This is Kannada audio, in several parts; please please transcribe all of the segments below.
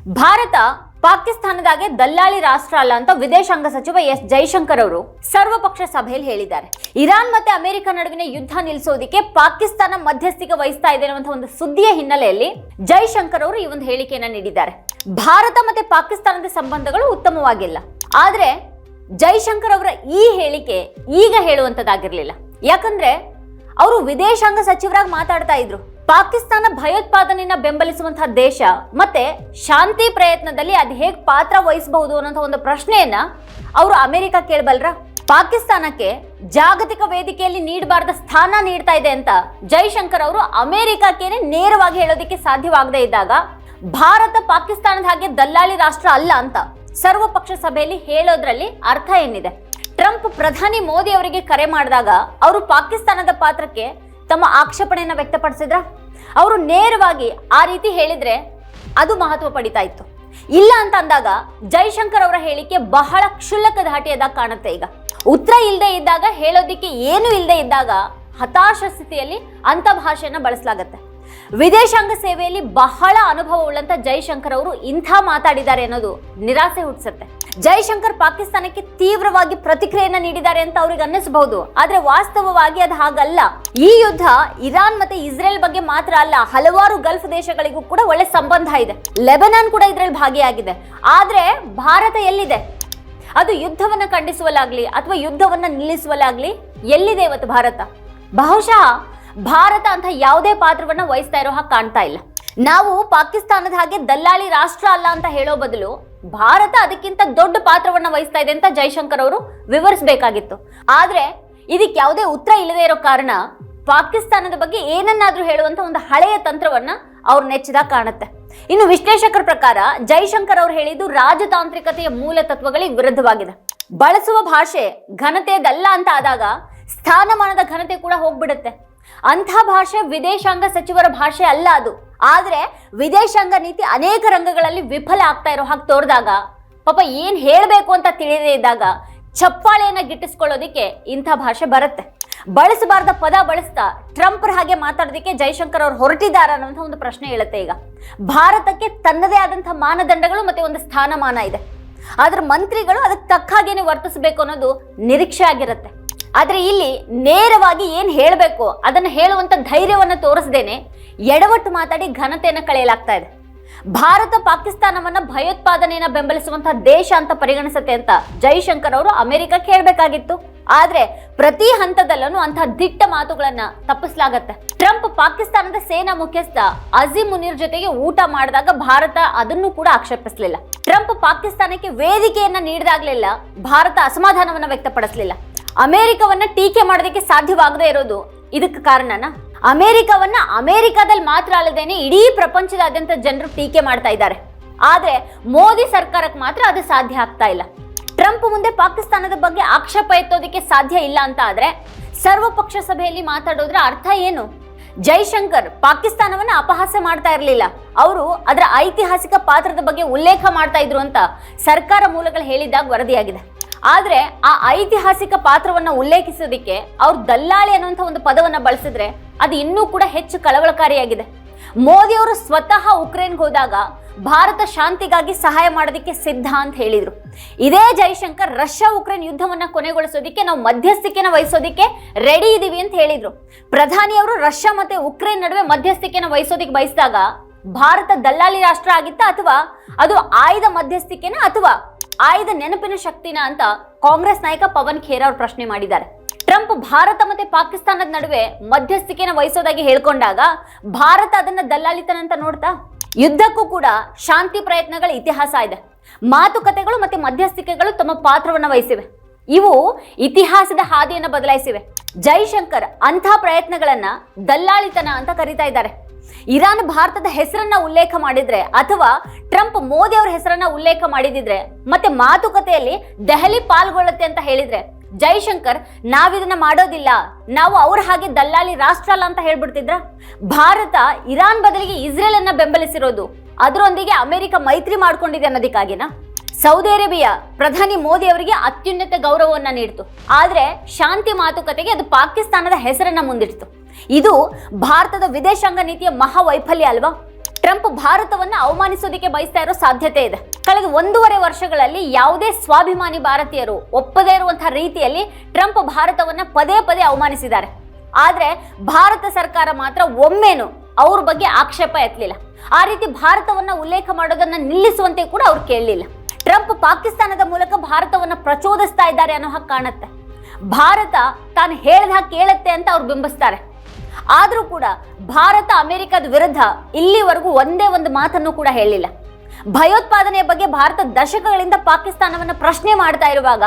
ಭಾರತ ಪಾಕಿಸ್ತಾನದಾಗೆ ದಲ್ಲಾಳಿ ರಾಷ್ಟ್ರ ಅಲ್ಲ ಅಂತ ವಿದೇಶಾಂಗ ಸಚಿವ ಎಸ್ ಜೈಶಂಕರ್ ಅವರು ಸರ್ವಪಕ್ಷ ಸಭೆಯಲ್ಲಿ ಹೇಳಿದ್ದಾರೆ. ಇರಾನ್ ಮತ್ತೆ ಅಮೆರಿಕ ನಡುವಿನ ಯುದ್ಧ ನಿಲ್ಲಿಸೋದಕ್ಕೆ ಪಾಕಿಸ್ತಾನ ಮಧ್ಯಸ್ಥಿಕೆ ವಹಿಸ್ತಾ ಇದೆ ಅನ್ನುವಂಥ ಒಂದು ಸುದ್ದಿಯ ಹಿನ್ನೆಲೆಯಲ್ಲಿ ಜೈಶಂಕರ್ ಅವರು ಈ ಒಂದು ಹೇಳಿಕೆಯನ್ನ ನೀಡಿದ್ದಾರೆ. ಭಾರತ ಮತ್ತೆ ಪಾಕಿಸ್ತಾನದ ಸಂಬಂಧಗಳು ಉತ್ತಮವಾಗಿಲ್ಲ. ಆದ್ರೆ ಜೈಶಂಕರ್ ಅವರ ಈ ಹೇಳಿಕೆ ಈಗ ಹೇಳುವಂತದ್ದಾಗಿರ್ಲಿಲ್ಲ. ಯಾಕಂದ್ರೆ ಅವರು ವಿದೇಶಾಂಗ ಸಚಿವರಾಗಿ ಮಾತಾಡ್ತಾ ಇದ್ರು. ಪಾಕಿಸ್ತಾನ ಭಯೋತ್ಪಾದನೆಯನ್ನ ಬೆಂಬಲಿಸುವಂತಹ ದೇಶ ಮತ್ತೆ ಶಾಂತಿ ಪ್ರಯತ್ನದಲ್ಲಿ ಅದು ಹೇಗೆ ಪಾತ್ರ ವಹಿಸಬಹುದು ಅನ್ನೋ ಒಂದು ಪ್ರಶ್ನೆಯನ್ನ ಅವರು ಅಮೆರಿಕ ಕೇಳಬಲ್ರ? ಪಾಕಿಸ್ತಾನಕ್ಕೆ ಜಾಗತಿಕ ವೇದಿಕೆಯಲ್ಲಿ ನೀಡಬಾರದ ಸ್ಥಾನ ನೀಡ್ತಾ ಇದೆ ಅಂತ ಜೈಶಂಕರ್ ಅವರು ಅಮೆರಿಕಕ್ಕೇನೆ ನೇರವಾಗಿ ಹೇಳೋದಕ್ಕೆ ಸಾಧ್ಯವಾಗದೇ ಇದ್ದಾಗ ಭಾರತ ಪಾಕಿಸ್ತಾನದ ಹಾಗೆ ದಲ್ಲಾಳಿ ರಾಷ್ಟ್ರ ಅಲ್ಲ ಅಂತ ಸರ್ವಪಕ್ಷ ಸಭೆಯಲ್ಲಿ ಹೇಳೋದ್ರಲ್ಲಿ ಅರ್ಥ ಏನಿದೆ? ಟ್ರಂಪ್ ಪ್ರಧಾನಿ ಮೋದಿ ಅವರಿಗೆ ಕರೆ ಮಾಡಿದಾಗ ಅವರು ಪಾಕಿಸ್ತಾನದ ಪಾತ್ರಕ್ಕೆ ತಮ್ಮ ಆಕ್ಷೇಪಣೆಯನ್ನ ವ್ಯಕ್ತಪಡಿಸಿದ್ರ? ಅವರು ನೇರವಾಗಿ ಆ ರೀತಿ ಹೇಳಿದ್ರೆ ಅದು ಮಹತ್ವ ಪಡಿತಾ ಇತ್ತು. ಇಲ್ಲ ಅಂತ ಅಂದಾಗ ಜೈಶಂಕರ್ ಅವರ ಹೇಳಿಕೆ ಬಹಳ ಕ್ಷುಲ್ಲಕ ಧಾಟಿಯದಾಗ ಕಾಣುತ್ತೆ. ಈಗ ಉತ್ತರ ಇಲ್ಲದೆ ಇದ್ದಾಗ, ಹೇಳೋದಿಕ್ಕೆ ಏನು ಇಲ್ಲದೆ ಇದ್ದಾಗ ಹತಾಶ ಸ್ಥಿತಿಯಲ್ಲಿ ಅಂತ ಭಾಷೆಯನ್ನ ಬಳಸಲಾಗತ್ತೆ. ವಿದೇಶಾಂಗ ಸೇವೆಯಲ್ಲಿ ಬಹಳ ಅನುಭವ ಉಳ್ಳಂತ ಜೈಶಂಕರ್ ಅವರು ಇಂಥ ಮಾತಾಡಿದ್ದಾರೆ ಅನ್ನೋದು ನಿರಾಸೆ ಹುಟ್ಟಿಸುತ್ತೆ. ಜೈಶಂಕರ್ ಪಾಕಿಸ್ತಾನಕ್ಕೆ ತೀವ್ರವಾಗಿ ಪ್ರತಿಕ್ರಿಯೆಯನ್ನ ನೀಡಿದ್ದಾರೆ ಅಂತ ಅವ್ರಿಗೆ ಅನ್ನಿಸಬಹುದು. ಆದ್ರೆ ವಾಸ್ತವವಾಗಿ ಅದು ಹಾಗಲ್ಲ. ಈ ಯುದ್ಧ ಇರಾನ್ ಮತ್ತೆ ಇಸ್ರೇಲ್ ಬಗ್ಗೆ ಮಾತ್ರ ಅಲ್ಲ, ಹಲವಾರು ಗಲ್ಫ್ ದೇಶಗಳಿಗೂ ಕೂಡ ಒಳ್ಳೆ ಸಂಬಂಧ ಇದೆ. ಲೆಬನಾನ್ ಕೂಡ ಇದರಲ್ಲಿ ಭಾಗಿಯಾಗಿದೆ. ಆದ್ರೆ ಭಾರತ ಎಲ್ಲಿದೆ? ಅದು ಯುದ್ಧವನ್ನ ಖಂಡಿಸುವಲ್ಲಾಗ್ಲಿ ಅಥವಾ ಯುದ್ಧವನ್ನ ನಿಲ್ಲಿಸುವಲ್ಲಾಗ್ಲಿ ಎಲ್ಲಿದೆ ಇವತ್ತು ಭಾರತ? ಬಹುಶಃ ಭಾರತ ಅಂತ ಯಾವುದೇ ಪಾತ್ರವನ್ನ ವಹಿಸ್ತಾ ಇರೋ ಹಾಗೆ ಕಾಣ್ತಾ ಇಲ್ಲ. ನಾವು ಪಾಕಿಸ್ತಾನದ ಹಾಗೆ ದಲ್ಲಾಳಿ ರಾಷ್ಟ್ರ ಅಲ್ಲ ಅಂತ ಹೇಳೋ ಬದಲು ಭಾರತ ಅದಕ್ಕಿಂತ ದೊಡ್ಡ ಪಾತ್ರವನ್ನ ವಹಿಸ್ತಾ ಇದೆ ಅಂತ ಜೈಶಂಕರ್ ಅವರು ವಿವರಿಸಬೇಕಾಗಿತ್ತು. ಆದ್ರೆ ಇದಕ್ಕೆ ಯಾವುದೇ ಉತ್ತರ ಇಲ್ಲದೆ ಇರೋ ಕಾರಣ ಪಾಕಿಸ್ತಾನದ ಬಗ್ಗೆ ಏನನ್ನಾದ್ರೂ ಹೇಳುವಂತ ಒಂದು ಹಳೆಯ ತಂತ್ರವನ್ನ ಅವ್ರು ನೆಚ್ಚಿದಾಗ ಕಾಣುತ್ತೆ. ಇನ್ನು ವಿಶ್ಲೇಷಕರ ಪ್ರಕಾರ ಜೈಶಂಕರ್ ಅವರು ಹೇಳಿದ್ದು ರಾಜತಾಂತ್ರಿಕತೆಯ ಮೂಲ ತತ್ವಗಳಿಗೆ ವಿರುದ್ಧವಾಗಿದೆ. ಬಳಸುವ ಭಾಷೆ ಘನತೆಯದಲ್ಲ ಅಂತ ಆದಾಗ ಸ್ಥಾನಮಾನದ ಘನತೆ ಕೂಡ ಹೋಗ್ಬಿಡುತ್ತೆ. ಅಂಥ ಭಾಷೆ ವಿದೇಶಾಂಗ ಸಚಿವರ ಭಾಷೆ ಅಲ್ಲ ಅದು. ಆದ್ರೆ ವಿದೇಶಾಂಗ ನೀತಿ ಅನೇಕ ರಂಗಗಳಲ್ಲಿ ವಿಫಲ ಆಗ್ತಾ ಇರೋ ಹಾಗೆ ತೋರಿದಾಗ ಪಾಪ ಏನ್ ಹೇಳ್ಬೇಕು ಅಂತ ತಿಳಿದೇ ಇದ್ದಾಗ ಚಪ್ಪಾಳೆಯನ್ನ ಗಿಟ್ಟಿಸ್ಕೊಳ್ಳೋದಿಕ್ಕೆ ಇಂಥ ಭಾಷೆ ಬರುತ್ತೆ. ಬಳಸಬಾರ್ದ ಪದ ಬಳಸ್ತಾ ಟ್ರಂಪ್ ಹಾಗೆ ಮಾತಾಡೋದಕ್ಕೆ ಜೈಶಂಕರ್ ಅವರು ಹೊರಟಿದ್ದಾರ ಅನ್ನೋಂಥ ಒಂದು ಪ್ರಶ್ನೆ ಹೇಳುತ್ತೆ. ಈಗ ಭಾರತಕ್ಕೆ ತನ್ನದೇ ಆದಂತಹ ಮಾನದಂಡಗಳು ಮತ್ತೆ ಒಂದು ಸ್ಥಾನಮಾನ ಇದೆ. ಆದ್ರೆ ಮಂತ್ರಿಗಳು ಅದಕ್ಕೆ ತಕ್ಕ ಹಾಗೇನೆ ವರ್ತಿಸಬೇಕು ಅನ್ನೋದು ನಿರೀಕ್ಷೆ ಆಗಿರುತ್ತೆ. ಆದ್ರೆ ಇಲ್ಲಿ ನೇರವಾಗಿ ಏನ್ ಹೇಳಬೇಕು ಅದನ್ನ ಹೇಳುವಂತ ಧೈರ್ಯವನ್ನ ತೋರಿಸದೇನೆ ಎಡವಟ್ಟು ಮಾತಾಡಿ ಘನತೆಯನ್ನ ಕಳೆಯಲಾಗ್ತಾ ಇದೆ. ಭಾರತ ಪಾಕಿಸ್ತಾನವನ್ನ ಭಯೋತ್ಪಾದನೆಯನ್ನ ಬೆಂಬಲಿಸುವಂತಹ ದೇಶ ಅಂತ ಪರಿಗಣಿಸುತ್ತೆ ಅಂತ ಜೈಶಂಕರ್ ಅವರು ಅಮೆರಿಕಕ್ಕೆ ಹೇಳ್ಬೇಕಾಗಿತ್ತು. ಆದ್ರೆ ಪ್ರತಿ ಹಂತದಲ್ಲೂ ಅಂತಹ ದಿಟ್ಟ ಮಾತುಗಳನ್ನ ತಪ್ಪಿಸಲಾಗತ್ತೆ. ಟ್ರಂಪ್ ಪಾಕಿಸ್ತಾನದ ಸೇನಾ ಮುಖ್ಯಸ್ಥ ಅಜೀಂ ಮುನೀರ್ ಜೊತೆಗೆ ಊಟ ಮಾಡಿದಾಗ ಭಾರತ ಅದನ್ನು ಕೂಡ ಆಕ್ಷೇಪಿಸಲಿಲ್ಲ. ಟ್ರಂಪ್ ಪಾಕಿಸ್ತಾನಕ್ಕೆ ವೇದಿಕೆಯನ್ನ ನೀಡಿದಾಗ್ಲೆಲ್ಲ ಭಾರತ ಅಸಮಾಧಾನವನ್ನ ವ್ಯಕ್ತಪಡಿಸಲಿಲ್ಲ. ಅಮೆರಿಕವನ್ನ ಟೀಕೆ ಮಾಡೋದಕ್ಕೆ ಸಾಧ್ಯವಾಗದೇ ಇರೋದು ಇದಕ್ಕೆ ಕಾರಣನ? ಅಮೆರಿಕವನ್ನ ಅಮೆರಿಕದಲ್ಲಿ ಮಾತ್ರ ಅಲ್ಲದೇನೆ ಇಡೀ ಪ್ರಪಂಚದಾದ್ಯಂತ ಜನರು ಟೀಕೆ ಮಾಡ್ತಾ ಇದ್ದಾರೆ. ಆದ್ರೆ ಮೋದಿ ಸರ್ಕಾರಕ್ಕೆ ಮಾತ್ರ ಅದು ಸಾಧ್ಯ ಆಗ್ತಾ ಇಲ್ಲ. ಟ್ರಂಪ್ ಮುಂದೆ ಪಾಕಿಸ್ತಾನದ ಬಗ್ಗೆ ಆಕ್ಷೇಪ ಎತ್ತೋದಕ್ಕೆ ಸಾಧ್ಯ ಇಲ್ಲ ಅಂತ ಆದ್ರೆ ಸರ್ವಪಕ್ಷ ಸಭೆಯಲ್ಲಿ ಮಾತಾಡೋದ್ರ ಅರ್ಥ ಏನು? ಜೈಶಂಕರ್ ಪಾಕಿಸ್ತಾನವನ್ನ ಅಪಹಾಸ್ಯ ಮಾಡ್ತಾ ಇರಲಿಲ್ಲ, ಅವರು ಅದರ ಐತಿಹಾಸಿಕ ಪಾತ್ರದ ಬಗ್ಗೆ ಉಲ್ಲೇಖ ಮಾಡ್ತಾ ಇದ್ರು ಅಂತ ಸರ್ಕಾರ ಮೂಲಗಳು ಹೇಳಿದಾಗ ವರದಿಯಾಗಿದೆ. ಆದ್ರೆ ಆ ಐತಿಹಾಸಿಕ ಪಾತ್ರವನ್ನ ಉಲ್ಲೇಖಿಸೋದಿಕ್ಕೆ ಅವ್ರು ದಲ್ಲಾಳಿ ಅನ್ನುವಂಥ ಒಂದು ಪದವನ್ನ ಬಳಸಿದ್ರೆ ಅದು ಇನ್ನೂ ಕೂಡ ಹೆಚ್ಚು ಕಳವಳಕಾರಿಯಾಗಿದೆ. ಮೋದಿ ಅವರು ಸ್ವತಃ ಉಕ್ರೇನ್ಗೆ ಹೋದಾಗ ಭಾರತ ಶಾಂತಿಗಾಗಿ ಸಹಾಯ ಮಾಡೋದಕ್ಕೆ ಸಿದ್ಧ ಅಂತ ಹೇಳಿದ್ರು. ಇದೇ ಜೈಶಂಕರ್ ರಷ್ಯಾ ಉಕ್ರೇನ್ ಯುದ್ಧವನ್ನ ಕೊನೆಗೊಳಿಸೋದಿಕ್ಕೆ ನಾವು ಮಧ್ಯಸ್ಥಿಕೆನ ವಹಿಸೋದಿಕ್ಕೆ ರೆಡಿ ಇದೀವಿ ಅಂತ ಹೇಳಿದ್ರು. ಪ್ರಧಾನಿಯವರು ರಷ್ಯಾ ಮತ್ತೆ ಉಕ್ರೇನ್ ನಡುವೆ ಮಧ್ಯಸ್ಥಿಕೆನ ವಹಿಸೋದಿಕ್ಕೆ ಬಯಸಿದಾಗ ಭಾರತ ದಲ್ಲಾಳಿ ರಾಷ್ಟ್ರ ಆಗಿತ್ತಾ ಅಥವಾ ಅದು ಆಯ್ದ ಮಧ್ಯಸ್ಥಿಕೆನ ಅಥವಾ ಆಯ್ದ ನೆನಪಿನ ಶಕ್ತಿನ ಅಂತ ಕಾಂಗ್ರೆಸ್ ನಾಯಕ ಪವನ್ ಖೇರಾ ಅವರು ಪ್ರಶ್ನೆ ಮಾಡಿದ್ದಾರೆ. ಟ್ರಂಪ್ ಭಾರತ ಮತ್ತೆ ಪಾಕಿಸ್ತಾನದ ನಡುವೆ ಮಧ್ಯಸ್ಥಿಕೆನ ವಹಿಸೋದಾಗಿ ಹೇಳ್ಕೊಂಡಾಗ ಭಾರತ ಅದನ್ನ ದಲ್ಲಾಳಿತನ ಅಂತ ನೋಡ್ತಾ? ಯುದ್ಧಕ್ಕೂ ಕೂಡ ಶಾಂತಿ ಪ್ರಯತ್ನಗಳ ಇತಿಹಾಸ ಇದೆ. ಮಾತುಕತೆಗಳು ಮತ್ತೆ ಮಧ್ಯಸ್ಥಿಕೆಗಳು ತಮ್ಮ ಪಾತ್ರವನ್ನ ವಹಿಸಿವೆ. ಇವು ಇತಿಹಾಸದ ಹಾದಿಯನ್ನ ಬದಲಾಯಿಸಿವೆ. ಜೈಶಂಕರ್ ಅಂಥ ಪ್ರಯತ್ನಗಳನ್ನ ದಲ್ಲಾಳಿತನ ಅಂತ ಕರೀತಾ ಇದ್ದಾರೆ. ಇರಾನ್ ಭಾರತದ ಹೆಸರನ್ನ ಉಲ್ಲೇಖ ಮಾಡಿದ್ರೆ ಅಥವಾ ಟ್ರಂಪ್ ಮೋದಿ ಅವರ ಹೆಸರನ್ನ ಉಲ್ಲೇಖ ಮಾಡಿದಿದ್ರೆ ಮತ್ತೆ ಮಾತುಕತೆಯಲ್ಲಿ ದೆಹಲಿ ಪಾಲ್ಗೊಳ್ಳುತ್ತೆ ಅಂತ ಹೇಳಿದ್ರೆ ಜೈಶಂಕರ್ ನಾವಿದನ್ನ ಮಾಡೋದಿಲ್ಲ, ನಾವು ಅವ್ರ ಹಾಗೆ ದಲ್ಲಾಳಿ ರಾಷ್ಟ್ರ ಅಲ್ಲ ಅಂತ ಹೇಳ್ಬಿಡ್ತಿದ್ರ? ಭಾರತ ಇರಾನ್ ಬದಲಿಗೆ ಇಸ್ರೇಲ್ ಅನ್ನ ಬೆಂಬಲಿಸಿರೋದು ಅದರೊಂದಿಗೆ ಅಮೆರಿಕ ಮೈತ್ರಿ ಮಾಡ್ಕೊಂಡಿದೆ ಅನ್ನೋದಕ್ಕಾಗಿನ? ಸೌದಿ ಅರೇಬಿಯಾ ಪ್ರಧಾನಿ ಮೋದಿ ಅವರಿಗೆ ಅತ್ಯುನ್ನತ ಗೌರವವನ್ನ ನೀಡಿತು. ಆದ್ರೆ ಶಾಂತಿ ಮಾತುಕತೆಗೆ ಅದು ಪಾಕಿಸ್ತಾನದ ಹೆಸರನ್ನ ಮುಂದಿಡ್ತು. ಇದು ಭಾರತದ ವಿದೇಶಾಂಗ ನೀತಿಯ ಮಹಾ ವೈಫಲ್ಯ ಅಲ್ವಾ? ಟ್ರಂಪ್ ಭಾರತವನ್ನ ಅವಮಾನಿಸೋದಕ್ಕೆ ಬಯಸ್ತಾ ಇರೋ ಸಾಧ್ಯತೆ ಇದೆ. ಕಳೆದ 1.5 ವರ್ಷಗಳಲ್ಲಿ ಯಾವುದೇ ಸ್ವಾಭಿಮಾನಿ ಭಾರತೀಯರು ಒಪ್ಪದೇ ಇರುವಂತಹ ರೀತಿಯಲ್ಲಿ ಟ್ರಂಪ್ ಭಾರತವನ್ನ ಪದೇ ಪದೇ ಅವಮಾನಿಸಿದ್ದಾರೆ. ಆದ್ರೆ ಭಾರತ ಸರ್ಕಾರ ಮಾತ್ರ ಒಮ್ಮೆನೂ ಅವ್ರ ಬಗ್ಗೆ ಆಕ್ಷೇಪ ಎತ್ತಲಿಲ್ಲ. ಆ ರೀತಿ ಭಾರತವನ್ನ ಉಲ್ಲೇಖ ಮಾಡೋದನ್ನ ನಿಲ್ಲಿಸುವಂತೆ ಕೂಡ ಅವ್ರು ಕೇಳಲಿಲ್ಲ. ಟ್ರಂಪ್ ಪಾಕಿಸ್ತಾನದ ಮೂಲಕ ಭಾರತವನ್ನ ಪ್ರಚೋದಿಸ್ತಾ ಇದ್ದಾರೆ ಅನ್ನೋ ಹಾಗೆ ಕಾಣುತ್ತೆ. ಭಾರತ ತಾನು ಹೇಳ್ದ ಕೇಳುತ್ತೆ ಅಂತ ಅವ್ರು ಬಿಂಬಿಸ್ತಾರೆ. ಆದ್ರೂ ಕೂಡ ಭಾರತ ಅಮೆರಿಕದ ವಿರುದ್ಧ ಇಲ್ಲಿವರೆಗೂ ಒಂದೇ ಒಂದು ಮಾತನ್ನು ಕೂಡ ಹೇಳಿಲ್ಲ. ಭಯೋತ್ಪಾದನೆಯ ಬಗ್ಗೆ ಭಾರತ ದಶಕಗಳಿಂದ ಪಾಕಿಸ್ತಾನವನ್ನ ಪ್ರಶ್ನೆ ಮಾಡ್ತಾ ಇರುವಾಗ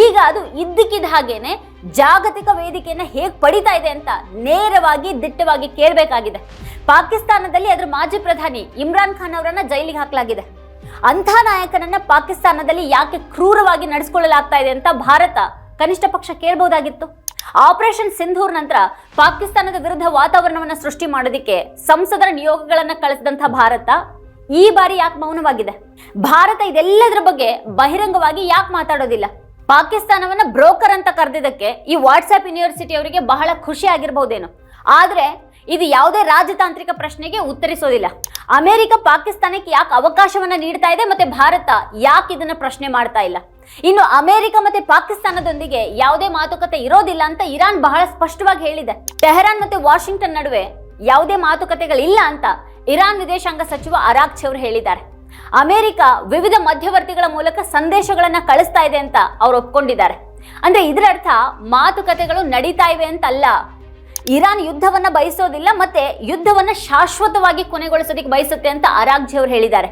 ಈಗ ಅದು ಇದ್ದಕ್ಕಿದ್ದ ಹಾಗೇನೆ ಜಾಗತಿಕ ವೇದಿಕೆಯನ್ನ ಹೇಗೆ ಪಡಿತಾ ಇದೆ ಅಂತ ನೇರವಾಗಿ ದಿಟ್ಟವಾಗಿ ಕೇಳಬೇಕಾಗಿದೆ. ಪಾಕಿಸ್ತಾನದಲ್ಲಿ ಅದರ ಮಾಜಿ ಪ್ರಧಾನಿ ಇಮ್ರಾನ್ ಖಾನ್ ಅವರನ್ನ ಜೈಲಿಗೆ ಹಾಕಲಾಗಿದೆ. ಅಂಥ ನಾಯಕನನ್ನ ಪಾಕಿಸ್ತಾನದಲ್ಲಿ ಯಾಕೆ ಕ್ರೂರವಾಗಿ ನಡೆಸಿಕೊಳ್ಳಲಾಗ್ತಾ ಇದೆ ಅಂತ ಭಾರತ ಕನಿಷ್ಠ ಪಕ್ಷ ಕೇಳಬಹುದಾಗಿತ್ತು. ಆಪರೇಷನ್ ಸಿಂಧೂರ್ ನಂತರ ಪಾಕಿಸ್ತಾನದ ವಿರುದ್ಧ ವಾತಾವರಣವನ್ನ ಸೃಷ್ಟಿ ಮಾಡೋದಿಕ್ಕೆ ಸಂಸದರ ನಿಯೋಗಗಳನ್ನ ಕಳಿಸಿದಂತಹ ಭಾರತ ಈ ಬಾರಿ ಯಾಕೆ ಮೌನವಾಗಿದೆ? ಭಾರತ ಇದೆಲ್ಲದರ ಬಗ್ಗೆ ಬಹಿರಂಗವಾಗಿ ಯಾಕೆ ಮಾತಾಡೋದಿಲ್ಲ? ಪಾಕಿಸ್ತಾನವನ್ನ ಬ್ರೋಕರ್ ಅಂತ ಕರೆದಿದ್ದಕ್ಕೆ ಈ ವಾಟ್ಸ್ಆಪ್ ಯೂನಿವರ್ಸಿಟಿ ಅವರಿಗೆ ಬಹಳ ಖುಷಿ ಆಗಿರಬಹುದೇನೋ. ಆದ್ರೆ ಇದು ಯಾವುದೇ ರಾಜತಾಂತ್ರಿಕ ಪ್ರಶ್ನೆಗೆ ಉತ್ತರಿಸೋದಿಲ್ಲ. ಅಮೆರಿಕ ಪಾಕಿಸ್ತಾನಕ್ಕೆ ಯಾಕೆ ಅವಕಾಶವನ್ನ ನೀಡ್ತಾ ಇದೆ ಮತ್ತೆ ಭಾರತ ಯಾಕೆ ಇದನ್ನ ಪ್ರಶ್ನೆ ಮಾಡ್ತಾ ಇಲ್ಲ? ಇನ್ನು ಅಮೆರಿಕ ಮತ್ತೆ ಪಾಕಿಸ್ತಾನದೊಂದಿಗೆ ಯಾವುದೇ ಮಾತುಕತೆ ಇರೋದಿಲ್ಲ ಅಂತ ಇರಾನ್ ಬಹಳ ಸ್ಪಷ್ಟವಾಗಿ ಹೇಳಿದೆ. ಟೆಹರಾನ್ ಮತ್ತೆ ವಾಷಿಂಗ್ಟನ್ ನಡುವೆ ಯಾವುದೇ ಮಾತುಕತೆಗಳಿಲ್ಲ ಅಂತ ಇರಾನ್ ವಿದೇಶಾಂಗ ಸಚಿವ ಅರಾಕ್ಚಿ ಅವರು ಹೇಳಿದ್ದಾರೆ. ಅಮೆರಿಕ ವಿವಿಧ ಮಧ್ಯವರ್ತಿಗಳ ಮೂಲಕ ಸಂದೇಶಗಳನ್ನ ಕಳಿಸ್ತಾ ಇದೆ ಅಂತ ಅವ್ರು ಒಪ್ಕೊಂಡಿದ್ದಾರೆ. ಅಂದ್ರೆ ಇದರ ಅರ್ಥ ಮಾತುಕತೆಗಳು ನಡೀತಾ ಇವೆ ಅಂತ ಅಲ್ಲ. ಇರಾನ್ ಯುದ್ಧವನ್ನ ಬಯಸೋದಿಲ್ಲ ಮತ್ತೆ ಯುದ್ಧವನ್ನ ಶಾಶ್ವತವಾಗಿ ಕೊನೆಗೊಳಿಸೋದಕ್ಕೆ ಬಯಸುತ್ತೆ ಅಂತ ಅರಾಕ್ಚಿ ಅವರು ಹೇಳಿದ್ದಾರೆ.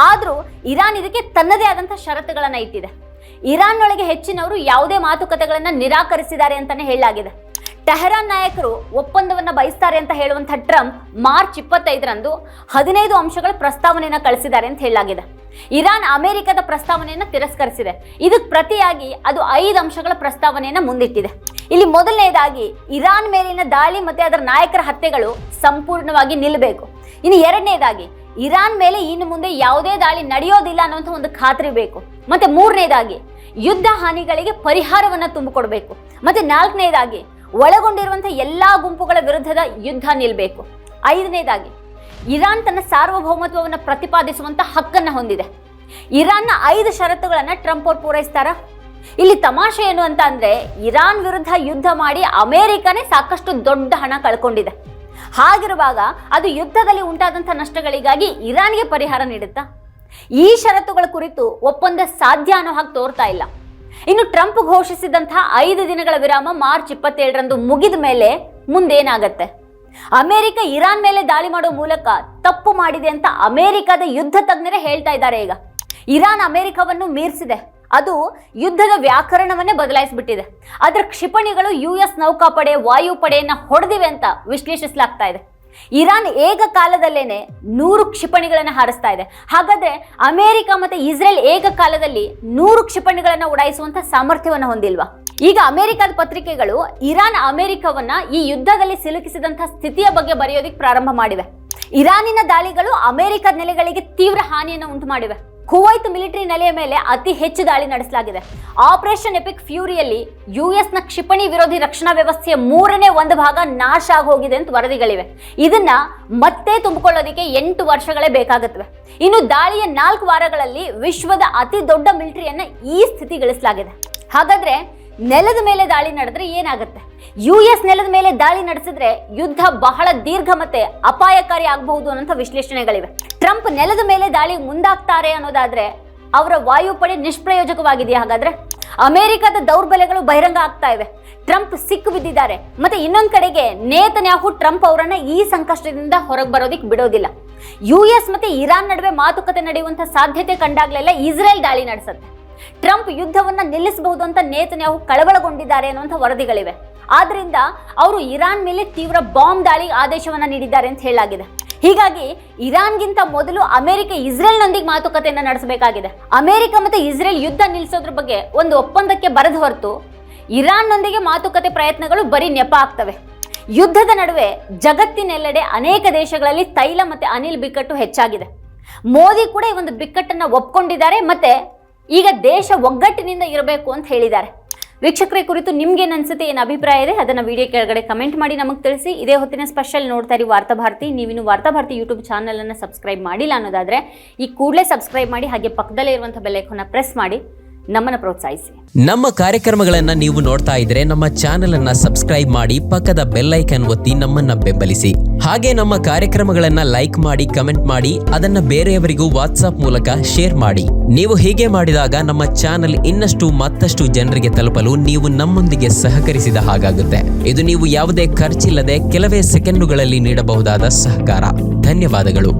ಆದ್ರೂ ಇರಾನ್ ಇದಕ್ಕೆ ತನ್ನದೇ ಆದಂತಹ ಷರತ್ತುಗಳನ್ನ ಇಟ್ಟಿದೆ. ಇರಾನ್ ಒಳಗೆ ಹೆಚ್ಚಿನವರು ಯಾವುದೇ ಮಾತುಕತೆಗಳನ್ನ ನಿರಾಕರಿಸಿದ್ದಾರೆ ಅಂತಾನೆ ಹೇಳಲಾಗಿದೆ. ಟೆಹರಾನ್ ನಾಯಕರು ಒಪ್ಪಂದವನ್ನ ಬಯಸ್ತಾರೆ ಅಂತ ಹೇಳುವಂತಹ ಟ್ರಂಪ್ ಮಾರ್ಚ್ 25ರಂದು 15 ಅಂಶಗಳ ಪ್ರಸ್ತಾವನೆಯನ್ನ ಕಳಿಸಿದ್ದಾರೆ ಅಂತ ಹೇಳಲಾಗಿದೆ. ಇರಾನ್ ಅಮೆರಿಕದ ಪ್ರಸ್ತಾವನೆಯನ್ನ ತಿರಸ್ಕರಿಸಿದೆ. ಇದಕ್ಕೆ ಪ್ರತಿಯಾಗಿ ಅದು 5 ಅಂಶಗಳ ಪ್ರಸ್ತಾವನೆಯನ್ನ ಮುಂದಿಟ್ಟಿದೆ. ಇಲ್ಲಿ ಮೊದಲನೇದಾಗಿ ಇರಾನ್ ಮೇಲಿನ ದಾಳಿ ಮತ್ತೆ ಅದರ ನಾಯಕರ ಹತ್ಯೆಗಳು ಸಂಪೂರ್ಣವಾಗಿ ನಿಲ್ಲಬೇಕು. ಇನ್ನು ಎರಡನೇದಾಗಿ ಇರಾನ್ ಮೇಲೆ ಇನ್ನು ಮುಂದೆ ಯಾವುದೇ ದಾಳಿ ನಡೆಯೋದಿಲ್ಲ ಅನ್ನುವಂಥ ಒಂದು ಖಾತ್ರಿ ಬೇಕು. ಮತ್ತೆ ಮೂರನೇದಾಗಿ ಯುದ್ಧ ಹಾನಿಗಳಿಗೆ ಪರಿಹಾರವನ್ನ ತುಂಬಿಕೊಡ್ಬೇಕು. ಮತ್ತೆ ನಾಲ್ಕನೇದಾಗಿ ಒಳಗೊಂಡಿರುವಂತಹ ಎಲ್ಲಾ ಗುಂಪುಗಳ ವಿರುದ್ಧದ ಯುದ್ಧ ನಿಲ್ಲಬೇಕು. 5ನೇದಾಗಿ ಇರಾನ್ ತನ್ನ ಸಾರ್ವಭೌಮತ್ವವನ್ನು ಪ್ರತಿಪಾದಿಸುವಂತ ಹಕ್ಕನ್ನ ಹೊಂದಿದೆ. ಇರಾನ್ನ 5 ಷರತ್ತುಗಳನ್ನ ಟ್ರಂಪ್ ಅವರು ಪೂರೈಸ್ತಾರ? ಇಲ್ಲಿ ತಮಾಷೆ ಏನು ಅಂತ ಅಂದ್ರೆ ಇರಾನ್ ವಿರುದ್ಧ ಯುದ್ಧ ಮಾಡಿ ಅಮೆರಿಕನೇ ಸಾಕಷ್ಟು ದೊಡ್ಡ ಹಣ ಕಳ್ಕೊಂಡಿದೆ. ಹಾಗಿರುವಾಗ ಅದು ಯುದ್ಧದಲ್ಲಿ ಉಂಟಾದಂತಹ ನಷ್ಟಗಳಿಗಾಗಿ ಇರಾನ್ಗೆ ಪರಿಹಾರ ನೀಡುತ್ತಾ? ಈ ಷರತ್ತುಗಳ ಕುರಿತು ಒಪ್ಪಂದ ಸಾಧ್ಯ ಅನ್ನೋ ಹಾಗೆ ತೋರ್ತಾ ಇಲ್ಲ. ಇನ್ನು ಟ್ರಂಪ್ ಘೋಷಿಸಿದಂತಹ 5 ದಿನಗಳ ವಿರಾಮ ಮಾರ್ಚ್ 27ರಂದು ಮುಗಿದ ಮೇಲೆ ಮುಂದೇನಾಗತ್ತೆ? ಅಮೆರಿಕ ಇರಾನ್ ಮೇಲೆ ದಾಳಿ ಮಾಡೋ ಮೂಲಕ ತಪ್ಪು ಮಾಡಿದೆ ಅಂತ ಅಮೆರಿಕದ ಯುದ್ಧ ತಜ್ಞರೇ ಹೇಳ್ತಾ ಇದ್ದಾರೆ. ಈಗ ಇರಾನ್ ಅಮೆರಿಕವನ್ನು ಮೀರಿಸಿದೆ. ಅದು ಯುದ್ಧದ ವ್ಯಾಕರಣವನ್ನೇ ಬದಲಾಯಿಸಿಬಿಟ್ಟಿದೆ. ಅದರ ಕ್ಷಿಪಣಿಗಳು US ನೌಕಾಪಡೆ ವಾಯುಪಡೆಯನ್ನ ಹೊಡೆದಿವೆ ಅಂತ ವಿಶ್ಲೇಷಿಸಲಾಗ್ತಾ ಇದೆ. ಇರಾನ್ ಏಕಕಾಲದಲ್ಲೇನೆ 100 ಕ್ಷಿಪಣಿಗಳನ್ನ ಹಾರಿಸ್ತಾ ಇದೆ. ಹಾಗಾದ್ರೆ ಅಮೆರಿಕ ಮತ್ತೆ ಇಸ್ರೇಲ್ ಏಕಕಾಲದಲ್ಲಿ 100 ಕ್ಷಿಪಣಿಗಳನ್ನ ಉಡಾಯಿಸುವಂತ ಸಾಮರ್ಥ್ಯವನ್ನ ಹೊಂದಿಲ್ವಾ? ಈಗ ಅಮೆರಿಕದ ಪತ್ರಿಕೆಗಳು ಇರಾನ್ ಅಮೆರಿಕವನ್ನ ಈ ಯುದ್ಧದಲ್ಲಿ ಸಿಲುಕಿಸಿದಂತಹ ಸ್ಥಿತಿಯ ಬಗ್ಗೆ ಬರೆಯೋದಿಕ್ ಪ್ರಾರಂಭ ಮಾಡಿವೆ. ಇರಾನಿನ ದಾಳಿಗಳು ಅಮೆರಿಕದ ನೆಲೆಗಳಿಗೆ ತೀವ್ರ ಹಾನಿಯನ್ನು ಉಂಟು ಮಾಡಿವೆ. ಕುವೈತ್ ಮಿಲಿಟರಿ ನೆಲೆಯ ಮೇಲೆ ಅತಿ ಹೆಚ್ಚು ದಾಳಿ ನಡೆಸಲಾಗಿದೆ. ಆಪರೇಷನ್ ಎಪಿಕ್ ಫ್ಯೂರಿಯಲ್ಲಿ US ಕ್ಷಿಪಣಿ ವಿರೋಧಿ ರಕ್ಷಣಾ ವ್ಯವಸ್ಥೆಯ 3ನೇ ಒಂದು ಭಾಗ ನಾಶ ಆಗೋಗಿದೆ ಅಂತ ವರದಿಗಳಿವೆ. ಇದನ್ನ ಮತ್ತೆ ತುಂಬಿಕೊಳ್ಳೋದಕ್ಕೆ 8 ವರ್ಷಗಳೇ ಬೇಕಾಗುತ್ತವೆ. ಇನ್ನು ದಾಳಿಯ 4 ವಾರಗಳಲ್ಲಿ ವಿಶ್ವದ ಅತಿ ದೊಡ್ಡ ಮಿಲಿಟರಿಯನ್ನ ಈ ಸ್ಥಿತಿಗೊಳಿಸಲಾಗಿದೆ. ಹಾಗಾದ್ರೆ ನೆಲದ ಮೇಲೆ ದಾಳಿ ನಡೆದ್ರೆ ಏನಾಗುತ್ತೆ? US ನೆಲದ ಮೇಲೆ ದಾಳಿ ನಡೆಸಿದ್ರೆ ಯುದ್ಧ ಬಹಳ ದೀರ್ಘ ಮತ್ತೆ ಅಪಾಯಕಾರಿ ಆಗಬಹುದು ಅನ್ನೋ ವಿಶ್ಲೇಷಣೆಗಳಿವೆ. ಟ್ರಂಪ್ ನೆಲದ ಮೇಲೆ ದಾಳಿ ಮುಂದಾಗ್ತಾರೆ ಅನ್ನೋದಾದ್ರೆ ಅವರ ವಾಯುಪಡೆ ನಿಷ್ಪ್ರಯೋಜಕವಾಗಿದೆಯಾ? ಹಾಗಾದ್ರೆ ಅಮೆರಿಕದ ದೌರ್ಬಲ್ಯಗಳು ಬಹಿರಂಗ ಆಗ್ತಾ ಇವೆ. ಟ್ರಂಪ್ ಸಿಕ್ಕು ಬಿದ್ದಿದ್ದಾರೆ. ಮತ್ತೆ ಇನ್ನೊಂದ್ ಕಡೆಗೆ ನೇತನ್ಯಾಹು ಟ್ರಂಪ್ ಅವರನ್ನ ಈ ಸಂಕಷ್ಟದಿಂದ ಹೊರಗೆ ಬರೋದಿಕ್ ಬಿಡೋದಿಲ್ಲ. US ಮತ್ತೆ ಇರಾನ್ ನಡುವೆ ಮಾತುಕತೆ ನಡೆಯುವಂತ ಸಾಧ್ಯತೆ ಕಂಡಾಗ್ಲೆಲ್ಲ ಇಸ್ರೇಲ್ ದಾಳಿ ನಡೆಸುತ್ತೆ. ಟ್ರಂಪ್ ಯುದ್ಧವನ್ನ ನಿಲ್ಲಿಸಬಹುದು ಅಂತ ನೇತನ್ಯಾಹು ಕಳವಳಗೊಂಡಿದ್ದಾರೆ ಅನ್ನುವಂಥ ವರದಿಗಳಿವೆ. ಆದ್ರಿಂದ ಅವರು ಇರಾನ್ ಮೇಲೆ ತೀವ್ರ ಬಾಂಬ್ ದಾಳಿ ಆದೇಶವನ್ನ ನೀಡಿದ್ದಾರೆ ಅಂತ ಹೇಳಲಾಗಿದೆ. ಹೀಗಾಗಿ ಇರಾನ್ಗಿಂತ ಮೊದಲು ಅಮೆರಿಕ ಇಸ್ರೇಲ್ನೊಂದಿಗೆ ಮಾತುಕತೆಯನ್ನ ನಡೆಸಬೇಕಾಗಿದೆ. ಅಮೆರಿಕ ಮತ್ತೆ ಇಸ್ರೇಲ್ ಯುದ್ಧ ನಿಲ್ಲಿಸೋದ್ರ ಬಗ್ಗೆ ಒಂದು ಒಪ್ಪಂದಕ್ಕೆ ಬರದ ಹೊರತು ಇರಾನ್ನೊಂದಿಗೆ ಮಾತುಕತೆ ಪ್ರಯತ್ನಗಳು ಬರೀ ನೆಪ ಆಗ್ತವೆ. ಯುದ್ಧದ ನಡುವೆ ಜಗತ್ತಿನೆಲ್ಲೆಡೆ ಅನೇಕ ದೇಶಗಳಲ್ಲಿ ತೈಲ ಮತ್ತೆ ಅನಿಲ್ ಬಿಕ್ಕಟ್ಟು ಹೆಚ್ಚಾಗಿದೆ. ಮೋದಿ ಕೂಡ ಈ ಒಂದು ಬಿಕ್ಕಟ್ಟನ್ನ ಒಪ್ಕೊಂಡಿದ್ದಾರೆ. ಮತ್ತೆ ಈಗ ದೇಶ ಒಗ್ಗಟ್ಟಿನಿಂದ ಇರಬೇಕು ಅಂತ ಹೇಳಿದ್ದಾರೆ. ವೀಕ್ಷಕರೇ, ಕುರಿತು ನಿಮ್ಗೇನು ಅನ್ಸುತ್ತೆ, ಏನು ಅಭಿಪ್ರಾಯ ಇದೆ ಅದನ್ನ ವಿಡಿಯೋ ಕೆಳಗಡೆ ಕಮೆಂಟ್ ಮಾಡಿ ನಮಗೆ ತಿಳಿಸಿ. ಇದೇ ಹೊತ್ತಿನ ಸ್ಪೆಷಲ್ ನೋಡ್ತಾ ಇರಿ ವಾರ್ತಾಭಾರತಿ. ನೀವಿನ್ನು ವಾರ್ತಾಭಾರತಿ ಯೂಟ್ಯೂಬ್ ಚಾನಲ್ ಅನ್ನು ಸಬ್ಸ್ಕ್ರೈಬ್ ಮಾಡಿಲ್ಲ ಅನ್ನೋದಾದ್ರೆ ಈ ಕೂಡಲೇ ಸಬ್ಸ್ಕ್ರೈಬ್ ಮಾಡಿ, ಹಾಗೆ ಪಕ್ಕದಲ್ಲೇ ಇರುವಂತಹ ಬೆಲ್ ಐಕಾನ್ ಪ್ರೆಸ್ ಮಾಡಿ ನಮ್ಮನ್ನ ಪ್ರೋತ್ಸಾಹಿಸಿ. ನಮ್ಮ ಕಾರ್ಯಕ್ರಮಗಳನ್ನ ನೀವು ನೋಡ್ತಾ ಇದ್ರೆ ನಮ್ಮ ಚಾನೆಲ್ ಅನ್ನ ಸಬ್ಸ್ಕ್ರೈಬ್ ಮಾಡಿ, ಪಕ್ಕದ ಬೆಲ್ ಐಕಾನ್ ಒತ್ತಿ ನಮ್ಮನ್ನ ಬೆಂಬಲಿಸಿ. ಹಾಗೆ ನಮ್ಮ ಕಾರ್ಯಕ್ರಮಗಳನ್ನ ಲೈಕ್ ಮಾಡಿ, ಕಮೆಂಟ್ ಮಾಡಿ, ಅದನ್ನ ಬೇರೆಯವರಿಗೂ ವಾಟ್ಸ್ಆಪ್ ಮೂಲಕ ಶೇರ್ ಮಾಡಿ. ನೀವು ಹೀಗೆ ಮಾಡಿದಾಗ ನಮ್ಮ ಚಾನೆಲ್ ಮತ್ತಷ್ಟು ಜನರಿಗೆ ತಲುಪಲು ನೀವು ನಮ್ಮೊಂದಿಗೆ ಸಹಕರಿಸಿದ ಹಾಗಾಗುತ್ತೆ. ಇದು ನೀವು ಯಾವುದೇ ಖರ್ಚಿಲ್ಲದೆ ಕೆಲವೇ ಸೆಕೆಂಡುಗಳಲ್ಲಿ ನೀಡಬಹುದಾದ ಸಹಕಾರ. ಧನ್ಯವಾದಗಳು.